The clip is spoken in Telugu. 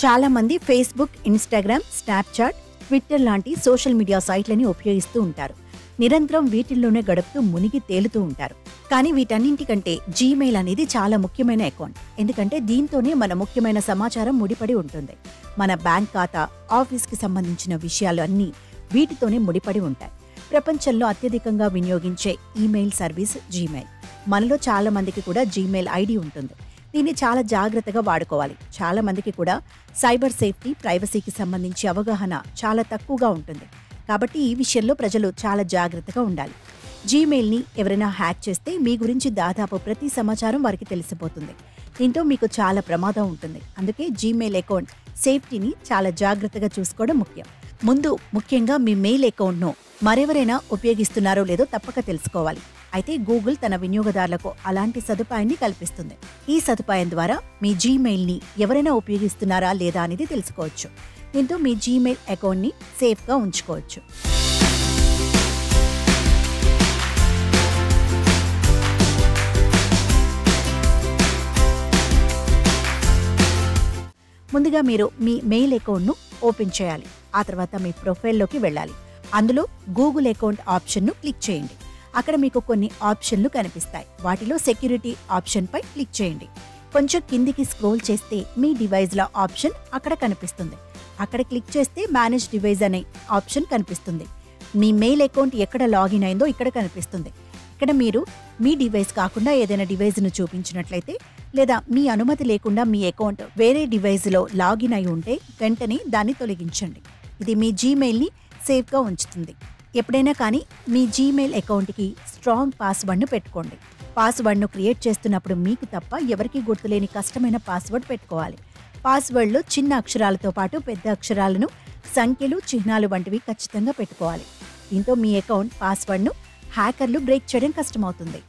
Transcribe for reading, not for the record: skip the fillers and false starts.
చాలామంది ఫేస్బుక్, ఇన్‌స్టాగ్రామ్, స్నాప్‌చాట్, ట్విట్టర్ లాంటి సోషల్ మీడియా సైట్లని ఉపయోగిస్తూ ఉంటారు. నిరంతరం వీటిల్లోనే గడుపుతూ మునిగి తేలుతూ ఉంటారు. కానీ వీటన్నింటికంటే జీమెయిల్ అనేది చాలా ముఖ్యమైన అకౌంట్. ఎందుకంటే దీంతోనే మన ముఖ్యమైన సమాచారం ముడిపడి ఉంటుంది. మన బ్యాంక్ ఖాతా, ఆఫీస్‌కి సంబంధించిన విషయాలు అన్నీ వీటితోనే ముడిపడి ఉంటాయి. ప్రపంచంలో అత్యధికంగా వినియోగించే ఈమెయిల్ సర్వీస్ జీమెయిల్. మనలో చాలా మందికి కూడా జీమెయిల్ ఐడి ఉంటుంది. దీన్ని చాలా జాగ్రత్తగా వాడుకోవాలి. చాలా మందికి కూడా సైబర్ సేఫ్టీ, ప్రైవసీకి సంబంధించి అవగాహన చాలా తక్కువగా ఉంటుంది. కాబట్టి ఈ విషయంలో ప్రజలు చాలా జాగ్రత్తగా ఉండాలి. జీమెయిల్ని ఎవరైనా హ్యాక్ చేస్తే మీ గురించి దాదాపు ప్రతి సమాచారం వారికి తెలిసిపోతుంది. దీంతో మీకు చాలా ప్రమాదం ఉంటుంది. అందుకే జీమెయిల్ అకౌంట్ సేఫ్టీని చాలా జాగ్రత్తగా చూసుకోవడం ముఖ్యం. ముందు ముఖ్యంగా మీ మెయిల్ అకౌంట్ను మరెవరైనా ఉపయోగిస్తున్నారో లేదో తప్పక తెలుసుకోవాలి. అయితే గూగుల్ తన వినియోగదారులకు అలాంటి సదుపాయాన్ని కల్పిస్తుంది. ఈ సదుపాయం ద్వారా మీ జీమెయిల్ని ఎవరైనా ఉపయోగిస్తున్నారా లేదా అనేది తెలుసుకోవచ్చు. దీంతో మీ జీమెయిల్ అకౌంట్ని సేఫ్గా ఉంచుకోవచ్చు. ముందుగా మీరు మీ మెయిల్ అకౌంట్ను ఓపెన్ చేయాలి. ఆ తర్వాత మీ ప్రొఫైల్లోకి వెళ్ళాలి. అందులో గూగుల్ అకౌంట్ ఆప్షన్ను క్లిక్ చేయండి. అక్కడ మీకు కొన్ని ఆప్షన్లు కనిపిస్తాయి. వాటిలో సెక్యూరిటీ ఆప్షన్పై క్లిక్ చేయండి. కొంచెం కిందికి స్క్రోల్ చేస్తే మీ డివైజ్ల ఆప్షన్ అక్కడ కనిపిస్తుంది. అక్కడ క్లిక్ చేస్తే మేనేజ్ డివైజ్ అనే ఆప్షన్ కనిపిస్తుంది. మీ మెయిల్ అకౌంట్ ఎక్కడ లాగిన్ అయిందో ఇక్కడ కనిపిస్తుంది. ఇక్కడ మీరు మీ డివైస్ కాకుండా ఏదైనా డివైజ్ను చూపించినట్లయితే లేదా మీ అనుమతి లేకుండా మీ అకౌంట్ వేరే డివైజ్లో లాగిన్ అయి ఉంటే వెంటనే దాన్ని తొలగించండి. ఇది మీ జీమెయిల్ని సేఫ్గా ఉంచుతుంది. ఎప్పుడైనా కానీ మీ జీమెయిల్ అకౌంట్కి స్ట్రాంగ్ పాస్వర్డ్ను పెట్టుకోండి. పాస్వర్డ్ను క్రియేట్ చేస్తున్నప్పుడు మీకు తప్ప ఎవరికీ గుర్తులేని కష్టమైన పాస్వర్డ్ పెట్టుకోవాలి. పాస్వర్డ్లో చిన్న అక్షరాలతో పాటు పెద్ద అక్షరాలను, సంఖ్యలు, చిహ్నాలు వంటివి ఖచ్చితంగా పెట్టుకోవాలి. దీంతో మీ అకౌంట్ పాస్వర్డ్ను హ్యాకర్లు బ్రేక్ చేయడం కష్టమవుతుంది.